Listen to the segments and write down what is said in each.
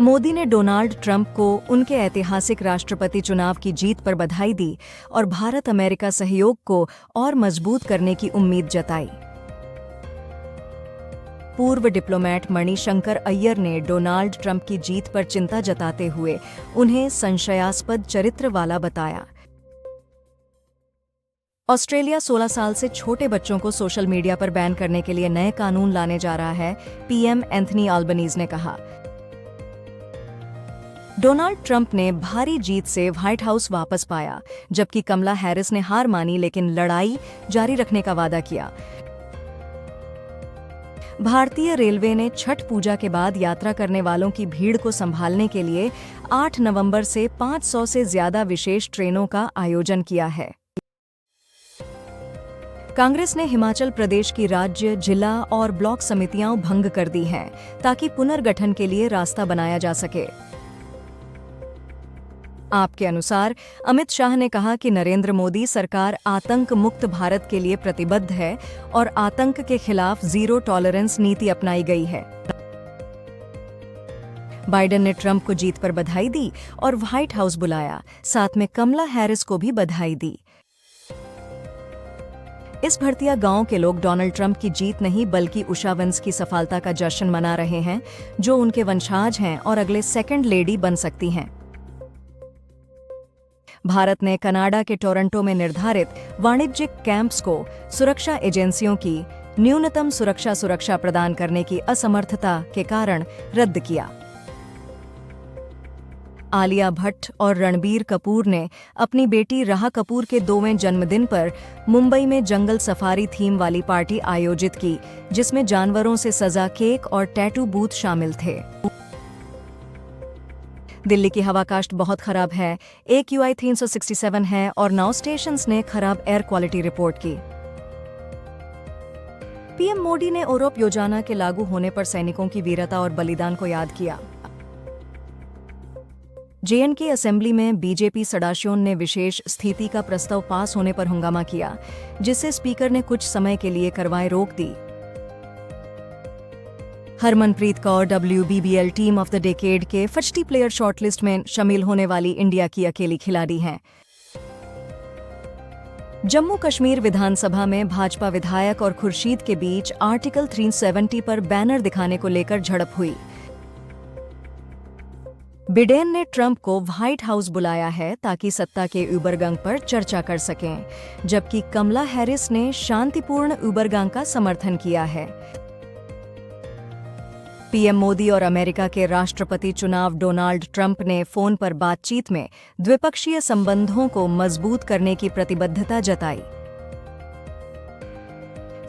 मोदी ने Donald Trump को उनके ऐतिहासिक राष्ट्रपति चुनाव की जीत पर बधाई दी और भारत अमेरिका सहयोग को और मजबूत करने की उम्मीद जताई। पूर्व डिप्लोमेट मणिशंकर अय्यर ने डोनाल्ड ट्रंप की जीत पर चिंता जताते हुए उन्हें संशयास्पद चरित्र वाला बताया। ऑस्ट्रेलिया 16 साल से छोटे बच्चों को सोशल मीडिया पर बैन करने के लिए नए कानून लाने जा रहा है, पीएम एंथनी अल्बनीज ने कहा। डोनाल्ड ट्रंप ने भारी जीत से व्हाइट हाउस वापस पाया, जबकि कमला हैरिस ने हार मानी लेकिन लड़ाई जारी रखने का वादा किया। भारतीय रेलवे ने छठ पूजा के बाद यात्रा करने वालों की भीड़ को संभालने के लिए 8 नवंबर से 500 से ज्यादा विशेष ट्रेनों का आयोजन किया है। कांग्रेस ने हिमाचल प्रदेश की राज्य, जिला और ब्लॉक समितियां भंग कर दी हैं, ताकि पुनर्गठन के लिए रास्ता बनाया जा सके। आपके अनुसार अमित शाह ने कहा कि नरेंद्र मोदी सरकार आतंक मुक्त भारत के लिए प्रतिबद्ध है और आतंक के खिलाफ जीरो टॉलरेंस नीति अपनाई गई है। बाइडेन ने ट्रंप को जीत पर बधाई दी और व्हाइट हाउस बुलाया, साथ में कमला हैरिस को भी बधाई दी। इस भरतिया गांव के लोग डोनाल्ड ट्रंप की जीत नहीं बल्कि उषा वंश की सफलता का जश्न मना रहे हैं, जो उनके वंशज हैं और अगले सेकंड लेडी बन सकती हैं। भारत ने कनाडा के टोरंटो में निर्धारित वाणिज्यिक कैंप्स को सुरक्षा एजेंसियों की न्यूनतम सुरक्षा प्रदान करने की असमर्थता के कारण रद्द किया। आलिया भट्ट और रणबीर कपूर ने अपनी बेटी राहा कपूर के 2वें जन्मदिन पर मुंबई में जंगल सफारी थीम वाली पार्टी आयोजित की, जिसमें जानवरों से सजा केक और टैटू बूथ शामिल थे। दिल्ली की हवा कास्ट बहुत खराब है, AQI 367 है और 9 स्टेशंस ने खराब एयर क्वालिटी रिपोर्ट की। पीएम मोदी ने ओरोप योजना के लागू होने पर सैनिकों की वीरता और बलिदान को याद किया। JNK असेंबली में बीजेपी सदाशियों ने विशेष स्थिति का प्रस्ताव पास होने पर हंगामा किया, जिससे स्पीकर ने कुछ समय के लिए कार्रवाई रोक दी। Harmanpreet Kaur WBBL team of the decade के फर्स्ट प्लेयर शॉर्टलिस्ट में शामिल होने वाली इंडिया की अकेली खिलाड़ी हैं। जम्मू कश्मीर विधानसभा में भाजपा विधायक और खुर्शीद के बीच आर्टिकल 370 पर बैनर दिखाने को लेकर झड़प हुई। बिडेन ने ट्रंप को व्हाइट हाउस बुलाया है ताकि सत्ता के उबरगंग पर चर्चा कर सकें, जबकि कमला हैरिस ने शांतिपूर्ण उबरगंग का समर्थन किया है। पीएम मोदी और अमेरिका के राष्ट्रपति चुनाव डोनाल्ड ट्रंप ने फोन पर बातचीत में द्विपक्षीय संबंधों को मजबूत करने की प्रतिबद्धता जताई।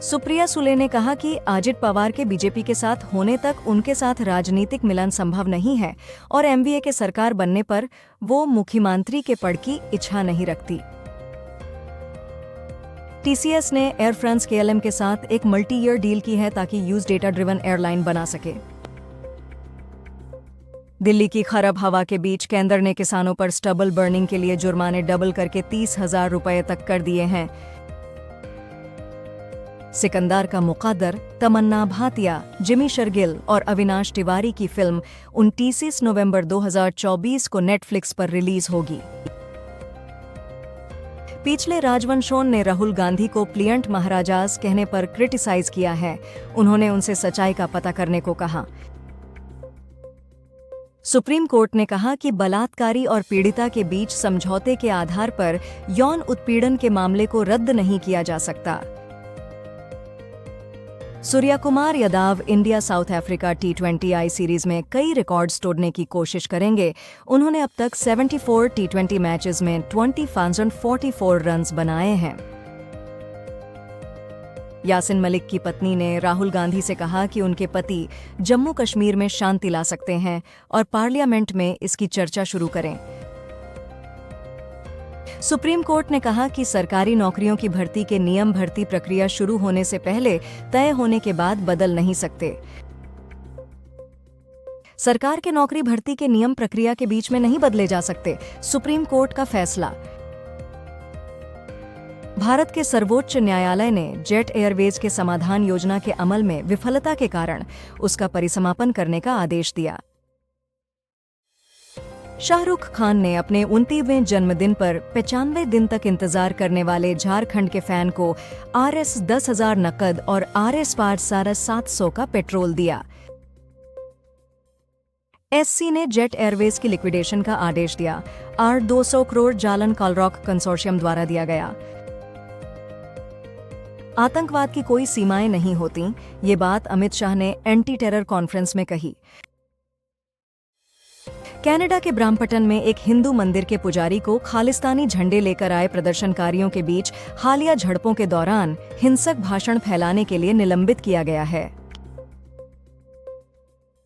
सुप्रिया सुले ने कहा कि अजित पवार के बीजेपी के साथ होने तक उनके साथ राजनीतिक मिलन संभव नहीं है और एमवीए के सरकार बनने पर वो मुख्यमंत्री के पद की इच्छा नहीं रखती। TCS ने एयर फ्रांस KLM के साथ एक मल्टी ईयर डील की है ताकि यूज डेटा ड्रिवन एयरलाइन बना सके। दिल्ली की खराब हवा के बीच केंद्र ने किसानों पर स्टबल बर्निंग के लिए जुर्माने डबल करके 30,000 रुपए तक कर दिए हैं। सिकंदर का मुकद्दर, तमन्ना भाटिया, जिमी शर्गिल और अविनाश तिवारी की फिल्म 29 नवंबर 2024 को नेटफ्लिक्स पर रिलीज होगी। पिछले राजवंशों ने राहुल गांधी को प्लियंट महाराजास कहने पर क्रिटिसाइज किया है। उन्होंने उनसे सच्चाई का पता करने को कहा। सुप्रीम कोर्ट ने कहा कि बलात्कारी और पीड़िता के बीच समझौते के आधार पर यौन उत्पीड़न के मामले को रद्द नहीं किया जा सकता। Suryakumar Yadav India south Africa T20I series में कई रिकॉर्ड्स तोड़ने की कोशिश करेंगे। उन्होंने अब तक 74 T20 मैचेस में 20,044 रन्स बनाए हैं। यासिन मलिक की पत्नी ने राहुल गांधी से कहा कि उनके पति जम्मू कश्मीर में शांति ला सकते हैं और पार्लियामेंट में इसकी चर्चा शुरू करें। सुप्रीम कोर्ट ने कहा कि सरकारी नौकरियों की भर्ती के नियम भर्ती प्रक्रिया शुरू होने से पहले तय होने के बाद बदल नहीं सकते। सरकार के नौकरी भर्ती के नियम प्रक्रिया के बीच में नहीं बदले जा सकते, सुप्रीम कोर्ट का फैसला। भारत के सर्वोच्च न्यायालय ने जेट एयरवेज के समाधान योजना के अमल में विफलता के कारण उसका परिसमापन करने का आदेश दिया। शाहरुख खान ने अपने 29वें जन्मदिन पर 95 दिन तक इंतजार करने वाले झारखंड के फैन को RS 10,000 नकद और RS पार 750 का पेट्रोल दिया। SC ने जेट एयरवेज की लिक्विडेशन का आदेश दिया। 200 करोड़ जालन कॉलरॉक कंसोर्शियम द्वारा दिया गया। आतंकवाद की कोई सीमाएं नहीं होती, ये बात अमित शाह ने एंटी टेरर कॉन्फ्रेंस में कही। कनाडा के ब्राम्पटन में एक हिंदू मंदिर के पुजारी को खालिस्तानी झंडे लेकर आए प्रदर्शनकारियों के बीच हालिया झड़पों के दौरान हिंसक भाषण फैलाने के लिए निलंबित किया गया है।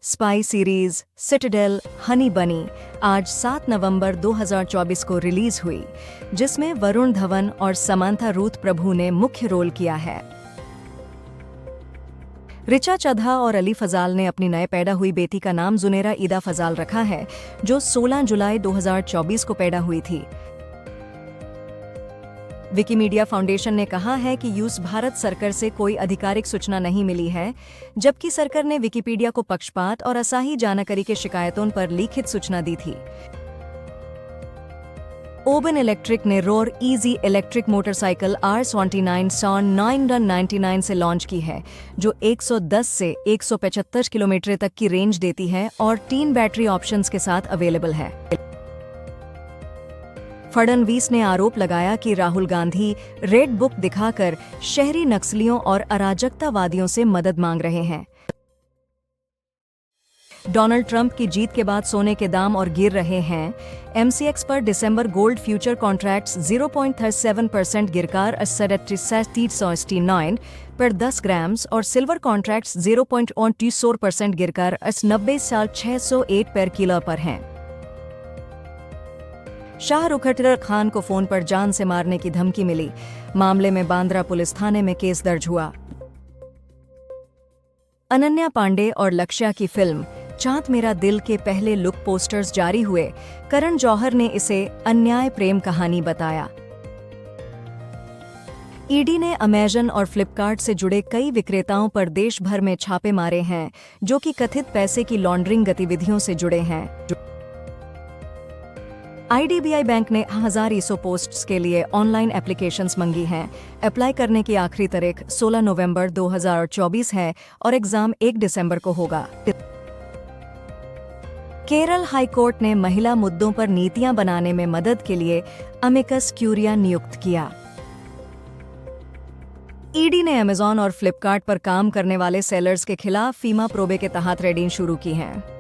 स्पाई सीरीज सिटाडेल हनी बनी आज 7 नवंबर 2024 को रिलीज हुई, जिसमें वरुण धवन और समांथा रूथ प्रभु ने मुख्य रोल किया है। रिचा चड्ढा और अली फजाल ने अपनी नए पैदा हुई बेटी का नाम जुनेरा ईदा फजाल रखा है, जो 16 जुलाई 2024 को पैदा हुई थी। विकिमीडिया फाउंडेशन ने कहा है कि यूएस भारत सरकार से कोई आधिकारिक सूचना नहीं मिली है, जबकि सरकार ने विकिपीडिया को पक्षपात और असाही जानकारी के शिकायतों पर लिखित सूचना दी थी। ओबन इलेक्ट्रिक ने Rorr EZ electric motorcycle R29 सॉन 999 से लॉन्च की है, जो 110 से 175 किलोमीटर तक की रेंज देती है और 3 बैटरी ऑप्शंस के साथ अवेलेबल है। फडणवीस ने आरोप लगाया कि राहुल गांधी रेड बुक दिखाकर शहरी नक्सलियों और अराजकतावादियों से मदद मांग रहे हैं। डोनाल्ड ट्रंप की जीत के बाद सोने के दाम और गिर रहे हैं। MCX पर दिसंबर गोल्ड फ्यूचर कॉन्ट्रैक्ट्स 0.37% गिरकर 38,369 पर 10 ग्राम्स और सिल्वर कॉन्ट्रैक्ट्स 0.24% गिरकर 90,608 पर किलो पर हैं। शाहरुख खान को फोन पर जान से मारने की धमकी मिली। मामले में बांद्रा पुलिस थाने में केस दर्ज हुआ। अनन्या पांडे और लक्ष्या की फिल्म चांद मेरा दिल के पहले लुक पोस्टर्स जारी हुए। करण जौहर ने इसे अन्याय प्रेम कहानी बताया। ईडी ने अमेजन और फ्लिपकार्ट से जुड़े कई विक्रेताओं पर देश भर में छापे मारे हैं, जो कि कथित पैसे की लॉन्ड्रिंग गतिविधियों से जुड़े हैं। IDBI बैंक ने 1000 ईसो पोस्ट्स के लिए ऑनलाइन एप्लीकेशंस मंगी हैं। अप्लाई करने की आखिरी तारीख 16 नवंबर 2024 है और एग्जाम 1 दिसंबर को होगा। केरल हाई कोर्ट ने महिला मुद्दों पर नीतियां बनाने में मदद के लिए अमिकस क्यूरिया नियुक्त किया। ईडी ने अमेजॉन और फ्लिपकार्ट पर काम करने वाले सेलर्स के खिलाफ फीमा प्रोबे के तहत रेडिंग शुरू की है।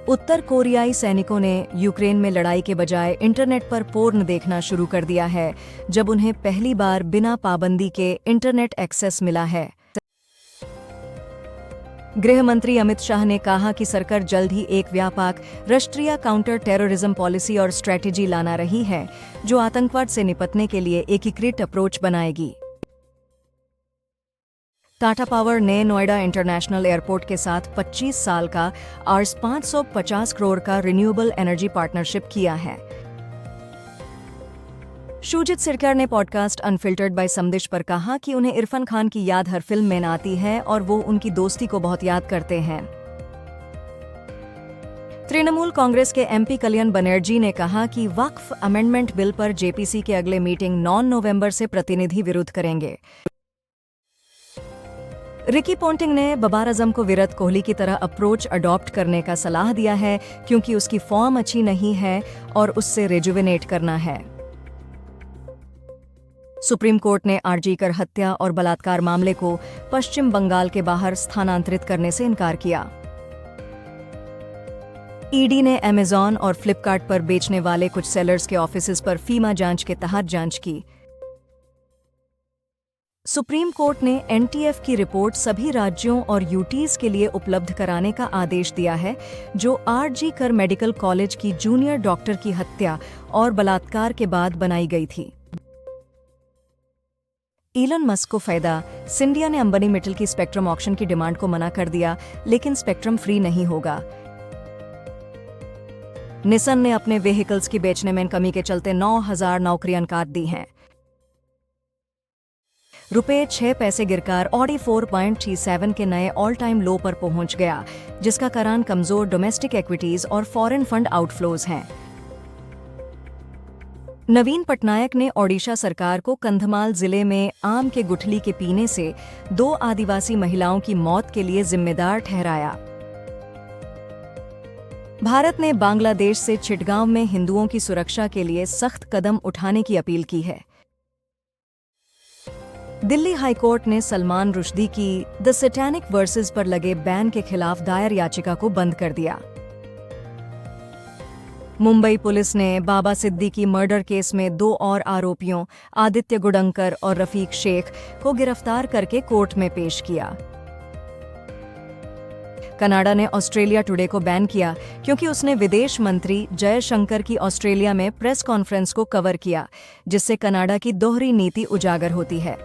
उत्तर कोरियाई सैनिकों ने यूक्रेन में लड़ाई के बजाय इंटरनेट पर पोर्न देखना शुरू कर दिया है, जब उन्हें पहली बार बिना पाबंदी के इंटरनेट एक्सेस मिला है। गृह मंत्री अमित शाह ने कहा कि सरकार जल्द ही एक व्यापक राष्ट्रीय काउंटर टेररिज्म पॉलिसी और स्ट्रैटेजी लाना रही है, जो आतंकवाद से निपटने के लिए एकीकृत अप्रोच बनाएगी। टाटा पावर ने नोएडा इंटरनेशनल एयरपोर्ट के साथ 25 साल का Rs 550 करोड़ का रिन्यूएबल एनर्जी पार्टनरशिप किया है। शुजित सिरकार ने पॉडकास्ट अनफिल्टर्ड बाय समदिश पर कहा कि उन्हें इरफान खान की याद हर फिल्म में आती है और वो उनकी दोस्ती को बहुत याद करते हैं। तृणमूल कांग्रेस के MP कल्याण बनर्जी ने कहा कि वक्फ अमेंडमेंट बिल पर JPC के अगले मीटिंग 9 नवंबर से प्रतिनिधि विरोध करेंगे। रिकी पोंटिंग ने बबार आजम को विराट कोहली की तरह अप्रोच अडॉप्ट करने का सलाह दिया है, क्योंकि उसकी फॉर्म अच्छी नहीं है और उससे रेजुविनेट करना है। सुप्रीम कोर्ट ने आरजी कर हत्या और बलात्कार मामले को पश्चिम बंगाल के बाहर स्थानांतरित करने से इनकार किया। ईडी ने अमेजॉन और फ्लिपकार्ट पर बेचने वाले कुछ सेलर्स के ऑफिसेज पर फीमा जांच के तहत जांच की। सुप्रीम कोर्ट ने NTF की रिपोर्ट सभी राज्यों और यूटीज के लिए उपलब्ध कराने का आदेश दिया है, जो आरजी कर मेडिकल कॉलेज की जूनियर डॉक्टर की हत्या और बलात्कार के बाद बनाई गई थी। इलन मस्क को फायदा। सिंडिया ने अंबानी मेटल की स्पेक्ट्रम ऑक्शन की डिमांड को मना कर दिया, लेकिन स्पेक्ट्रम फ्री नहीं होगा। निसन ने अपने व्हीकल्स की बेचने में कमी के चलते 9,000 नौकरियां काट दी हैं। रुपये 6 पैसे गिरकर ऑडी 4.37 के नए ऑल टाइम लो पर पहुंच गया, जिसका कारण कमजोर डोमेस्टिक इक्विटीज और फॉरेन फंड आउटफ्लोज हैं। नवीन पटनायक ने ओडिशा सरकार को कंधमाल जिले में आम के गुठली के पीने से 2 आदिवासी महिलाओं की मौत के लिए जिम्मेदार ठहराया। भारत ने बांग्लादेश से चिटगांव में हिंदुओं की सुरक्षा के लिए सख्त कदम उठाने की अपील की है। दिल्ली हाईकोर्ट ने सलमान रुश्दी की द सैटेनिक वर्सेस पर लगे बैन के खिलाफ दायर याचिका को बंद कर दिया। मुंबई पुलिस ने बाबा सिद्दीकी मर्डर केस में 2 और आरोपियों आदित्य गुडंकर और रफीक शेख को गिरफ्तार करके कोर्ट में पेश किया। कनाडा ने ऑस्ट्रेलिया टुडे को बैन किया क्योंकि उसने विदेश मंत्री जयशंकर की ऑस्ट्रेलिया में प्रेस कॉन्फ्रेंस को कवर किया, जिससे कनाडा की दोहरी नीति उजागर होती है।